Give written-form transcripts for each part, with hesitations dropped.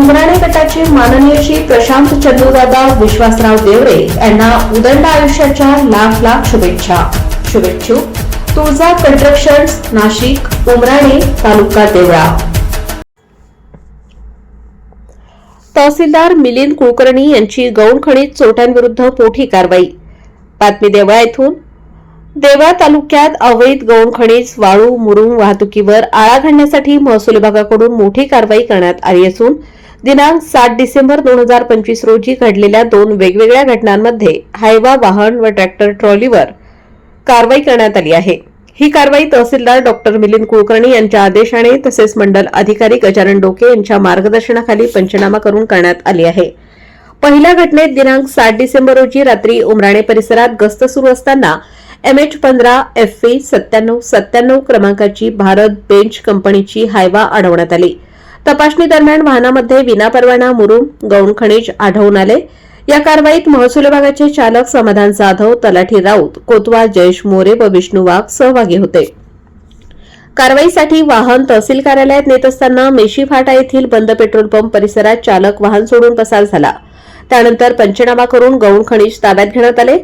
उमराणे गटाचे माननीय श्री प्रशांत चंदूदादा विश्वासराव देवरे यांना उदंड आयुष्याच्या लाख लाख शुभेच्छा. शुभेच्छुक तुळजा कन्स्ट्रक्शन्स, नाशिक, उमराणे, तालुका देवळा. तहसीलदार मिलिंद कुलकर्णी यांची गौण खनिज चोरट्यांविरुद्ध मोठी कारवाई. बातमी देवळा येथून. देवळा तालुक्यात अवैध गौण खनिज, वाळू, मुरुम वाहतुकीवर आळा घालण्यासाठी महसूल विभागाकडून मोठी कारवाई करण्यात आली असून दिनांक 7 डिसेंबर 2025 रोजी घडलेल्या 2 वेगवेगळ्या घटनांमध्ये हायवा वाहन व ट्रॅक्टर ट्रॉलीवर कारवाई करण्यात आली आहे. ही कारवाई तहसीलदार डॉक्टर मिलिंद कुलकर्णी यांच्या आदेशाने तसेच मंडल अधिकारी गजानन डोके यांच्या मार्गदर्शनाखाली पंचनामा करून करण्यात आली आहे. पहिल्या घटनेत दिनांक 7 डिसेंबर रोजी रात्री उमराणे परिसरात गस्त सुरू असताना MH15 FV 9797 क्रमांकाची भारत बेंच कंपनीची हायवा अडवण्यात आली. तपासणी दरम्यान वाहनामध्ये विनापरवाना मुरुम, गौण खनिज आढळून आले. या कारवाईत महसूल विभागाचे चालक समाधान जाधव, तलाठी राऊत, कोतवाल जयेश मोरे व विष्णू वाघ सहभागी होते. कारवाईसाठी वाहन तहसील कार्यालयात नेत असताना मेशी फाटा येथील बंद पेट्रोल पंप परिसरात चालक वाहन सोडून पसार झाला. त्यानंतर पंचनामा करून गौण खनिज ताब्यात घेण्यात आले.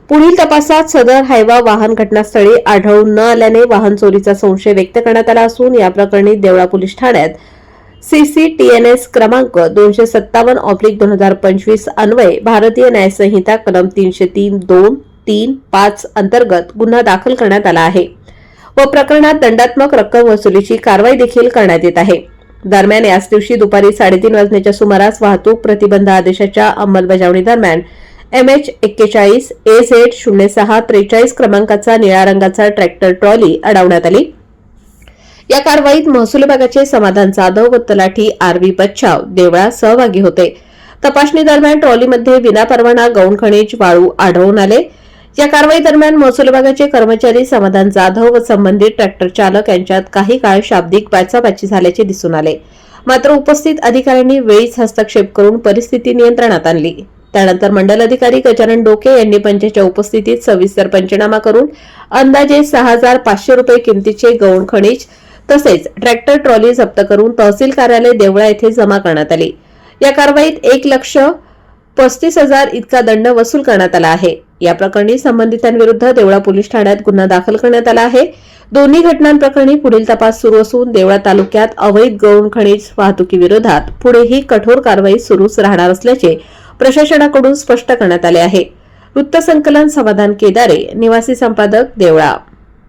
पुढील तपासात सदर हायवा वाहन घटनास्थळी आढळून न आल्याने वाहन चोरीचा संशय व्यक्त करण्यात आला असून या प्रकरणी देवळा पोलीस ठाण्यात CCTNS क्रमांक 257/2025 अन्वये भारतीय न्याय संहिता कलम 303(2)(3)(5) अंतर्गत गुन्हा दाखल करण्यात आला आहे व प्रकरणात दंडात्मक रक्कम वसुलीची कारवाई देखील करण्यात येत आहे. दरम्यान याच दिवशी दुपारी 3:30 वाजण्याच्या सुमारास वाहतूक प्रतिबंध आदेशाच्या अंमलबजावणी दरम्यान MH41 AZ 0643 क्रमांकाचा निळ्या रंगाचा ट्रॅक्टर ट्रॉली अडवण्यात आली. या कारवाईत महसूल विभागाचे समाधान जाधव व तलाठी RV बच्छाव देवळा सहभागी होते. तपासणी दरम्यान ट्रॉलीमध्ये विनापरवाना गौण खनिज, वाळू आढळून आले. या कारवाई दरम्यान महसूल विभागाचे कर्मचारी समाधान जाधव व संबंधित ट्रॅक्टर चालक यांच्यात काही काळ शाब्दिक बाचाबाची झाल्याचे दिसून आले. मात्र उपस्थित अधिकाऱ्यांनी वेळीच हस्तक्षेप करून परिस्थिती नियंत्रणात आणली. त्यानंतर मंडल अधिकारी गजानन डोके यांनी पंचाच्या उपस्थितीत सविस्तर पंचनामा करून अंदाजे 6,500 रुपये किमतीचे गौण खनिज तसेच ट्रॅक्टर ट्रॉली जप्त करून तहसील कार्यालय देवळा येथे जमा करण्यात आली. या कारवाईत 1,35,000 इतका दंड वसूल करण्यात आला आहे. या प्रकरणी संबंधितांविरुद्ध देवळा पोलीस ठाण्यात गुन्हा दाखल करण्यात आला आहे. दोन्ही घटनांप्रकरणी पुढील तपास सुरू असून देवळा तालुक्यात अवैध गौण खनिज वाहतुकीविरोधात पुढेही कठोर कारवाई सुरूच राहणार असल्याचे प्रशासनाकडून स्पष्ट करण्यात आले आहे. वृत्तसंकलन समाधान केदारे, निवासी संपादक, देवळा.